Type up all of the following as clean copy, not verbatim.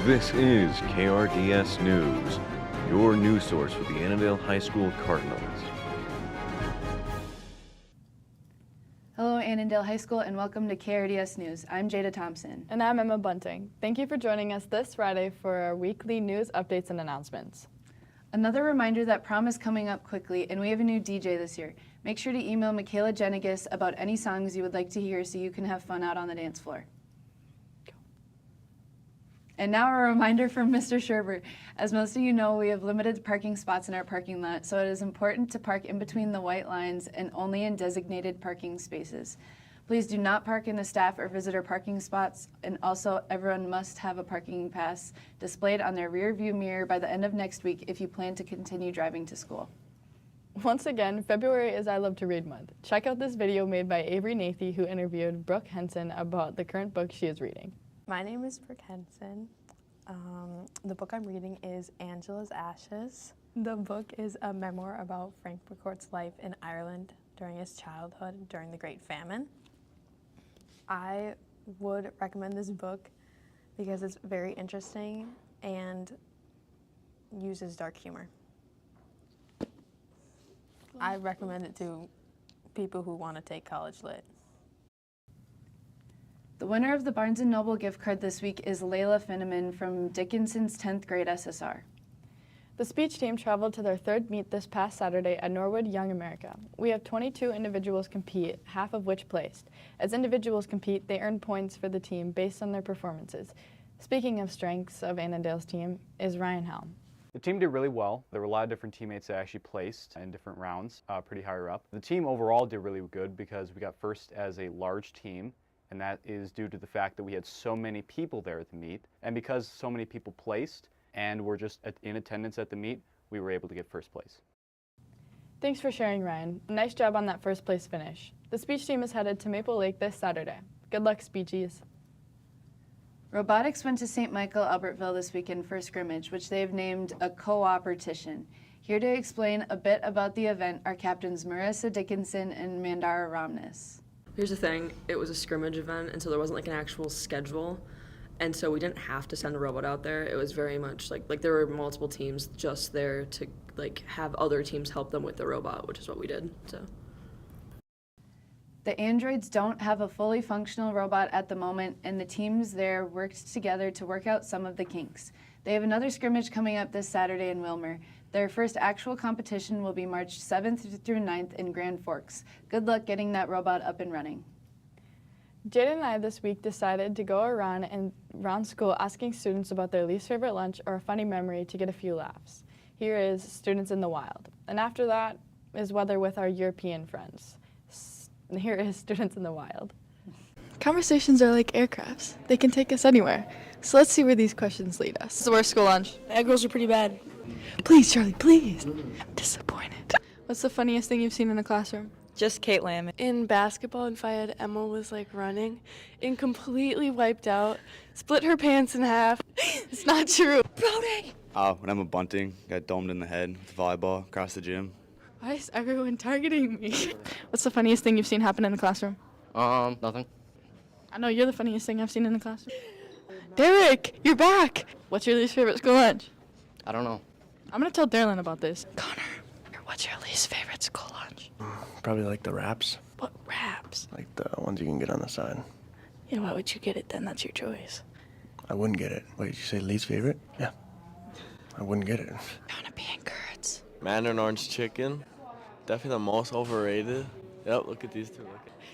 This is KRDS News, your news source for the Annandale High School Cardinals. Hello, Annandale High School, and welcome to KRDS News. I'm Jada Thompson. And I'm Emma Bunting. Thank you for joining us this Friday for our weekly news updates and announcements. Another reminder that prom is coming up quickly, and we have a new DJ this year. Make sure to email Michaela Jenigas about any songs you would like to hear so you can have fun out on the dance floor. And now a reminder from Mr. Sherber. As most of you know, we have limited parking spots in our parking lot, so it is important to park in between the white lines and only in designated parking spaces. Please do not park in the staff or visitor parking spots, and also everyone must have a parking pass displayed on their rear view mirror by the end of next week if you plan to continue driving to school. Once again, February is I Love to Read month. Check out this video made by Avery Nathy, who interviewed Brooke Henson about the current book she is reading. My name is Brooke Henson. The book I'm reading is Angela's Ashes. The book is a memoir about Frank McCourt's life in Ireland during his childhood during the Great Famine. I would recommend this book because it's very interesting and uses dark humor. I recommend it to people who want to take college lit. The winner of the Barnes & Noble gift card this week is Layla Finneman from Dickinson's 10th grade SSR. The speech team traveled to their third meet this past Saturday at Norwood Young America. We have 22 individuals compete, half of which placed. As individuals compete, they earn points for the team based on their performances. Speaking of strengths of Annandale's team is Ryan Helm. The team did really well. There were a lot of different teammates that actually placed in different rounds, pretty higher up. The team overall did really good because we got first as a large team, and that is due to the fact that we had so many people there at the meet. And because so many people placed and were just in attendance at the meet, we were able to get first place. Thanks for sharing, Ryan. Nice job on that first place finish. The speech team is headed to Maple Lake this Saturday. Good luck, speechies. Robotics went to St. Michael, Albertville this weekend for a scrimmage, which they've named a co-opetition. Here to explain a bit about the event are captains Marissa Dickinson and Mandara Ramnes. Here's the thing, it was a scrimmage event, and so there wasn't like an actual schedule, and so we didn't have to send a robot out there. It was very much like there were multiple teams just there to like have other teams help them with the robot, which is what we did. So the androids don't have a fully functional robot at the moment, and the teams there worked together to work out some of the kinks. They have another scrimmage coming up this Saturday in Wilmer. Their first actual competition will be March 7th through 9th in Grand Forks. Good luck getting that robot up and running. Jada and I this week decided to go around school asking students about their least favorite lunch or a funny memory to get a few laughs. Here is Students in the Wild. And after that is weather with our European friends. Here is Students in the Wild. Conversations are like aircrafts. They can take us anywhere. So let's see where these questions lead us. This is the worst school lunch. Egg rolls are pretty bad. Please, Charlie, please. I'm disappointed. What's the funniest thing you've seen in the classroom? Just Caitlin. In basketball in Fayette, Emma was like running and completely wiped out, split her pants in half. It's not true. Brody! When Emma Bunting got domed in the head with a volleyball across the gym. Why is everyone targeting me? What's the funniest thing you've seen happen in the classroom? Nothing. I know you're the funniest thing I've seen in the classroom. Derek, you're back. What's your least favorite school lunch? I don't know. I'm gonna tell Darylyn about this. Connor, what's your least favorite school lunch? Probably like the wraps. What wraps? Like the ones you can get on the side. Yeah, why would you get it then? That's your choice. I wouldn't get it. Wait, did you say least favorite? Yeah. I wouldn't get it. I want to be in curds. Mandarin orange chicken. Definitely the most overrated. Yep, look at these two.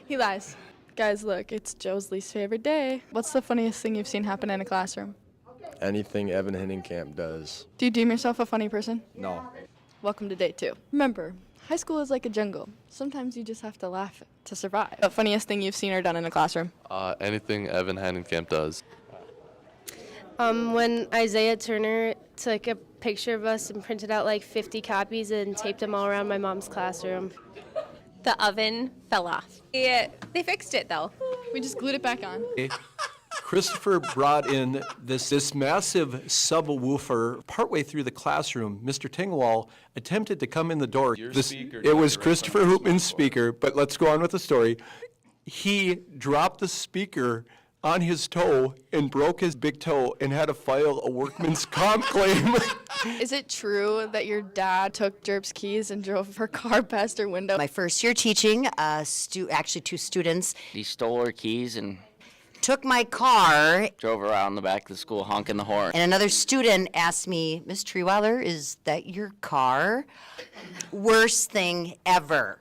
He lies. Guys, look, it's Joe's least favorite day. What's the funniest thing you've seen happen in a classroom? Anything Evan Hinnenkamp does. Do you deem yourself a funny person? No. Welcome to day 2. Remember, high school is like a jungle. Sometimes you just have to laugh to survive. The funniest thing you've seen or done in a classroom? Anything Evan Hinnenkamp does. When Isaiah Turner took a picture of us and printed out like 50 copies and taped them all around my mom's classroom. The oven fell off. They fixed it though. We just glued it back on. Christopher brought in this massive subwoofer partway through the classroom. Mr. Tingwall attempted to come in the door. It was Christopher Hoopman's speaker, but let's go on with the story. He dropped the speaker on his toe and broke his big toe and had to file a workman's comp claim. Is it true that your dad took Jerp's keys and drove her car past her window? My first year teaching, actually 2 students He stole her keys and took my car, drove around the back of the school honking the horn. and another student asked me, Miss Treeweiler, is that your car? Worst thing ever.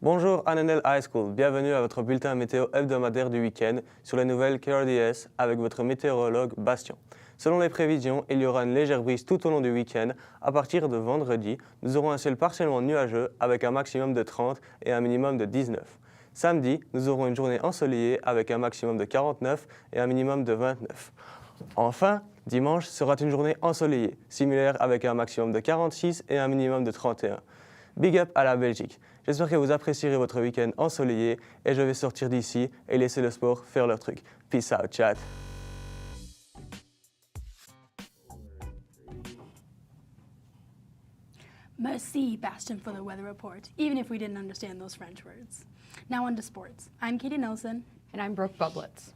Bonjour Annandale High School, bienvenue à votre bulletin météo hebdomadaire du week-end sur les nouvelles KRDS avec votre météorologue Bastien. Selon les prévisions, il y aura une légère brise tout au long du week-end. À partir de vendredi, nous aurons un ciel partiellement nuageux avec un maximum de 30 et un minimum de 19. Samedi, nous aurons une journée ensoleillée avec un maximum de 49 et un minimum de 29. Enfin, dimanche sera une journée ensoleillée, similaire avec un maximum de 46 et un minimum de 31. Big up à la Belgique. J'espère que vous apprécierez votre week-end ensoleillé et je vais sortir d'ici et laisser le sport faire leur truc. Peace out, chat. Merci, Bastion, for the weather report, even if we didn't understand those French words. Now on to sports. I'm Katie Nelson. And I'm Brooke Bublitz.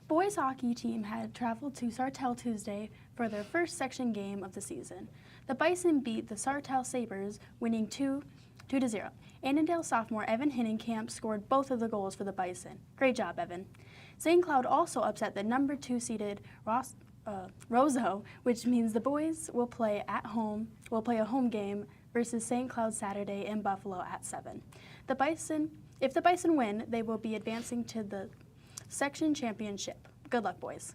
Boys hockey team had traveled to Sartell Tuesday for their first section game of the season. The Bison beat the Sartell Sabres, winning 2-0. Annandale sophomore Evan Hinnenkamp scored both of the goals for the Bison. Great job, Evan. St. Cloud also upset the number 2 seeded Roseau, which means the boys will play a home game versus St. Cloud Saturday in Buffalo at 7. If the Bison win, they will be advancing to the section championship. Good luck, boys.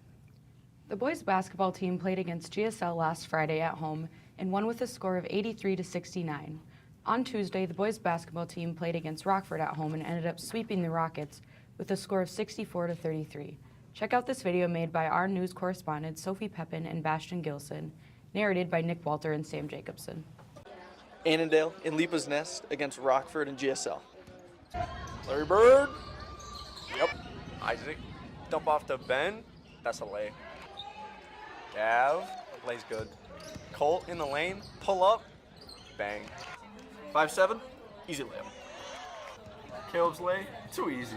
The boys basketball team played against GSL last Friday at home and won with a score of 83-69. On Tuesday, the boys basketball team played against Rockford at home and ended up sweeping the Rockets with a score of 64-33. Check out this video made by our news correspondents Sophie Pepin and Bastion Gilson, narrated by Nick Walter and Sam Jacobson. Annandale in Lipa's Nest against Rockford and GSL. Larry Bird. Yep. Isaac. Dump off to Ben. That's a lay. Gav. Lay's good. Colt in the lane. Pull up. Bang. 5-7. Easy layup. Caleb's lay. Too easy.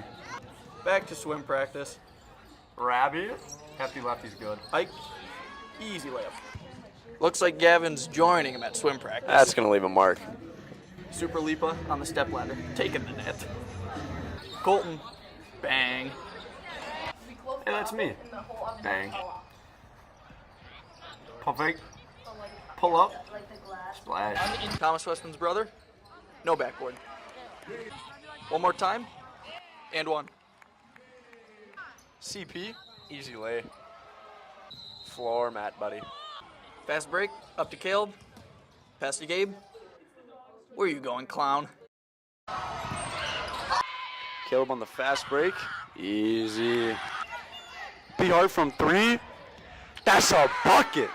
Back to swim practice. Rabbi. Hefty lefty's good. Ike. Easy layup. Looks like Gavin's joining him at swim practice. That's going to leave a mark. Super Lipa on the step ladder. Taking the net. Colton. Bang. Hey, that's me. Bang. Pump fake. Pull up. Splash. Thomas Westman's brother. No backboard. One more time. And one. CP. Easy lay. Floor mat, buddy. Fast break. Up to Caleb. Pass to Gabe. Where are you going, clown? Caleb on the fast break. Easy. Be hard from 3. That's a bucket.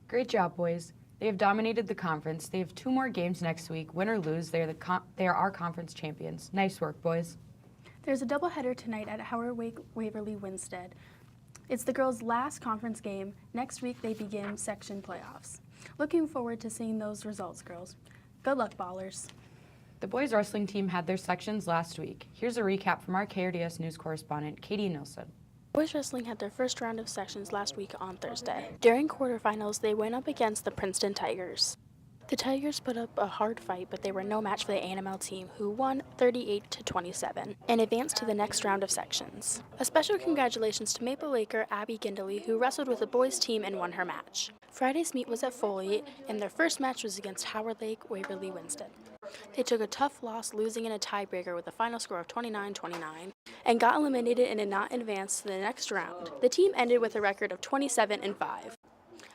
Great job, boys. They have dominated the conference. They have 2 more games next week. Win or lose, they are our conference champions. Nice work, boys. There's a doubleheader tonight at Howard Waverly Winstead. It's the girls' last conference game. Next week, they begin section playoffs. Looking forward to seeing those results, girls. Good luck, ballers. The boys wrestling team had their sections last week. Here's a recap from our KRDS news correspondent, Katie Nilsson. Boys wrestling had their first round of sections last week on Thursday. During quarterfinals, they went up against the Princeton Tigers. The Tigers put up a hard fight, but they were no match for the ANML team, who won 38-27 and advanced to the next round of sections. A special congratulations to Maple Laker Abby Gindley, who wrestled with the boys team and won her match. Friday's meet was at Foley, and their first match was against Howard Lake Waverly Winstead. They took a tough loss, losing in a tiebreaker with a final score of 29-29, and got eliminated and did not advance to the next round. The team ended with a record of 27-5.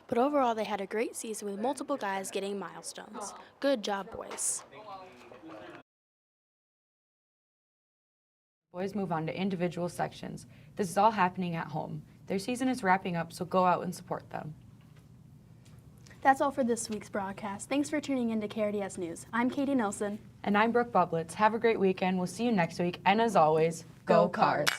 But overall, they had a great season with multiple guys getting milestones. Good job, boys. Boys move on to individual sections. This is all happening at home. Their season is wrapping up, so go out and support them. That's all for this week's broadcast. Thanks for tuning in to KRDS News. I'm Katie Nelson. And I'm Brooke Bublitz. Have a great weekend. We'll see you next week. And as always, go Cards.